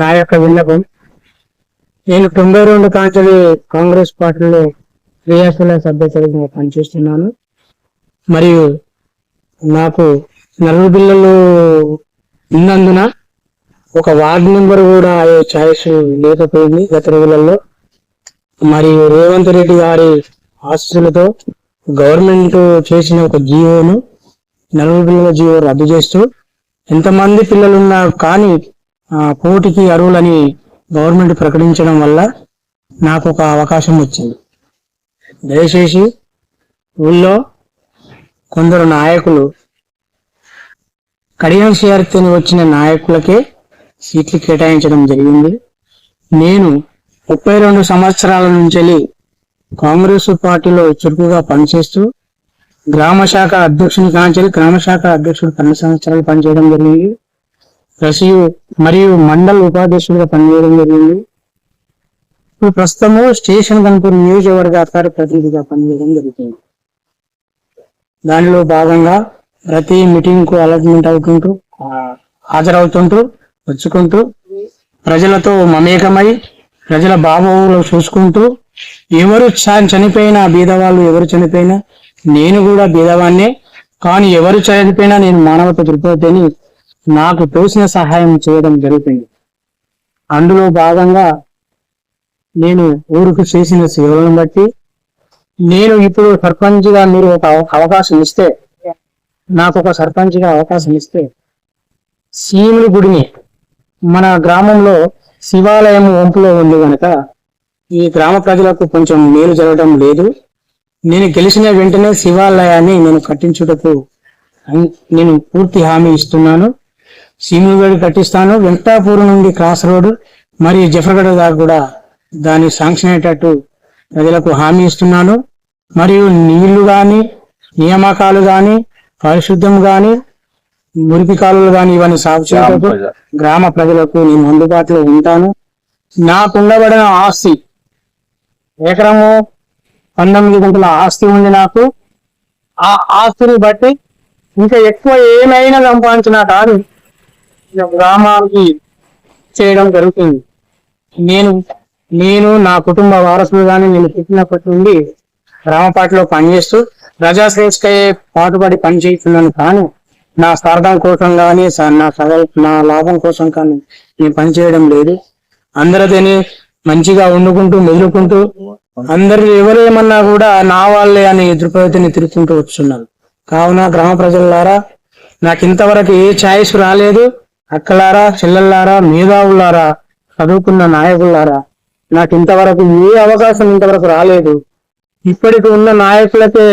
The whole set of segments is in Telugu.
నా యొక్క విన్నపం. నేను 92 కాంచెలి కాంగ్రెస్ పార్టీలో క్రియాశీల సభ్యతగా పనిచేస్తున్నాను. మరియు నాకు నలుగురు పిల్లలు ఉన్నందున ఒక వార్డు మెంబర్ కూడా అయ్యే ఛాయిస్ లేకపోయింది గత రోజులలో. మరియు రేవంత్ రెడ్డి గారి ఆశీస్సులతో గవర్నమెంట్ చేసిన ఒక జీవోను, నలుగురు పిల్లల జీవో రద్దు చేస్తూ ఎంతమంది పిల్లలున్నా కానీ పోటీకి అర్హులని గవర్నమెంట్ ప్రకటించడం వల్ల నాకు ఒక అవకాశం వచ్చింది. దయచేసి ఊళ్ళో కొందరు నాయకులు కడియం సిఆర్తోని వచ్చిన నాయకులకే సీట్లు కేటాయించడం జరిగింది. నేను 32 సంవత్సరాల నుంచి కాంగ్రెస్ పార్టీలో చురుకుగా పనిచేస్తూ గ్రామ శాఖ అధ్యక్షుని కాంచెలి గ్రామ శాఖ అధ్యక్షుడు 12 సంవత్సరాలు పనిచేయడం జరిగింది. మరియు మండల ఉపాధ్యక్షుడిగా పనిచేయడం జరిగింది. ఇప్పుడు ప్రస్తుతము స్టేషన్ కనుపూర్ నియోజకవర్గ అధికార ప్రతినిధిగా పనిచేయడం జరుగుతుంది. దానిలో భాగంగా ప్రతి మీటింగ్ కు అలాట్మెంట్ అవుతుంటూ హాజరవుతుంటూ వచ్చుకుంటూ ప్రజలతో మమేకమై ప్రజల బాగోగులు చూసుకుంటూ ఎవరు చనిపోయినా బీదవాళ్ళు ఎవరు చనిపోయినా నేను కూడా బీదవాన్నే, కానీ ఎవరు చనిపోయినా నేను మానవత దృక్పథాన్ని నాకు తోసిన సహాయం చేయడం జరుగుతుంది. అందులో భాగంగా నేను ఊరికి చేసిన సేవలను బట్టి నేను ఇప్పుడు సర్పంచ్గా మీరు ఒక అవకాశం ఇస్తే, నాకు ఒక సర్పంచ్గా అవకాశం ఇస్తే సీముల గుడిని మన గ్రామంలో శివాలయం వంపులో ఉంది కనుక ఈ గ్రామ ప్రజలకు కొంచెం మేలు జరగడం లేదు. నేను గెలిచిన వెంటనే శివాలయాన్ని నేను కట్టించుటకు నేను పూర్తి హామీ ఇస్తున్నాను. సీములగడి కట్టిస్తాను. వెంకటాపూర్ నుండి క్రాస్ రోడ్ మరియు జఫర్గఢ దాకా కూడా దాన్ని శాంక్షన్ అయ్యేటట్టు ప్రజలకు హామీ ఇస్తున్నాను. మరియు నీళ్లు గాని, నియామకాలు గాని, పరిశుద్ధం గాని, మురికి కాలువలు గాని ఇవన్నీ సాగు చేయటకు గ్రామ ప్రజలకు నేను అందుబాటులో ఉంటాను. నాకుండబడిన ఆస్తి ఎకరము 19 గుంటల ఆస్తి ఉంది నాకు. ఆ ఆస్తిని బట్టి ఇంకా ఎక్కువ ఏమైనా సంపాదించినా కాదు గ్రామానికి చేయడం జరుగుతుంది. నేను నా కుటుంబ వారసులు కానీ నేను పుట్టినప్పటి నుండి గ్రామ పార్టీలో పనిచేస్తూ ప్రజాశ్రేష్ఠకై పాటుపడి పనిచేస్తున్నాను. కానీ నా స్వార్థం కోసం కానీ నా లాభం కోసం కానీ నేను పనిచేయడం లేదు. అందరితోనే మంచిగా వండుకుంటూ మెదులుకుంటూ అందరు ఎవరేమన్నా కూడా నా వాళ్ళే అనే దృక్పథాన్ని తిరుగుకుంటూ వస్తున్నాను. కావున గ్రామ ప్రజలారా, నాకు ఇంతవరకు ఏ ఛాయిస్ రాలేదు. అక్కలారా, చెల్లెల్లారా, మేధావులారా, చదువుకున్న నాయకులారా, నాకు ఇంతవరకు ఏ అవకాశం ఇంతవరకు రాలేదు. ఇప్పటికి ఉన్న నాయకులకే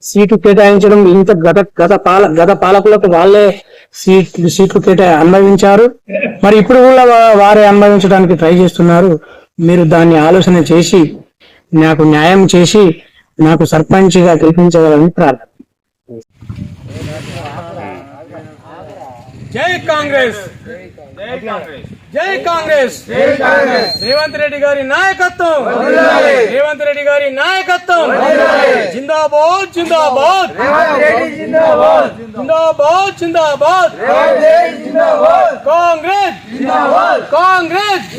సీటు కేటాయించడం, ఇంత గత పాలకులకు వాళ్ళే సీట్లు అనుభవించారు. మరి ఇప్పుడు కూడా వారే అనుభవించడానికి ట్రై చేస్తున్నారు. మీరు దాన్ని ఆలోచన చేసి నాకు న్యాయం చేసి నాకు సర్పంచ్గా గెలిపించగలని ప్రార్థన. జై కాంగ్రెస్, జై కాంగ్రెస్, రేవంత్ రెడ్డి గారి నాయకత్వం, రేవంత్ రెడ్డి గారి నాయకత్వం జిందాబాద్, జిందాబాద్, జిందాబాద్, జిందాబాద్, కాంగ్రెస్, కాంగ్రెస్.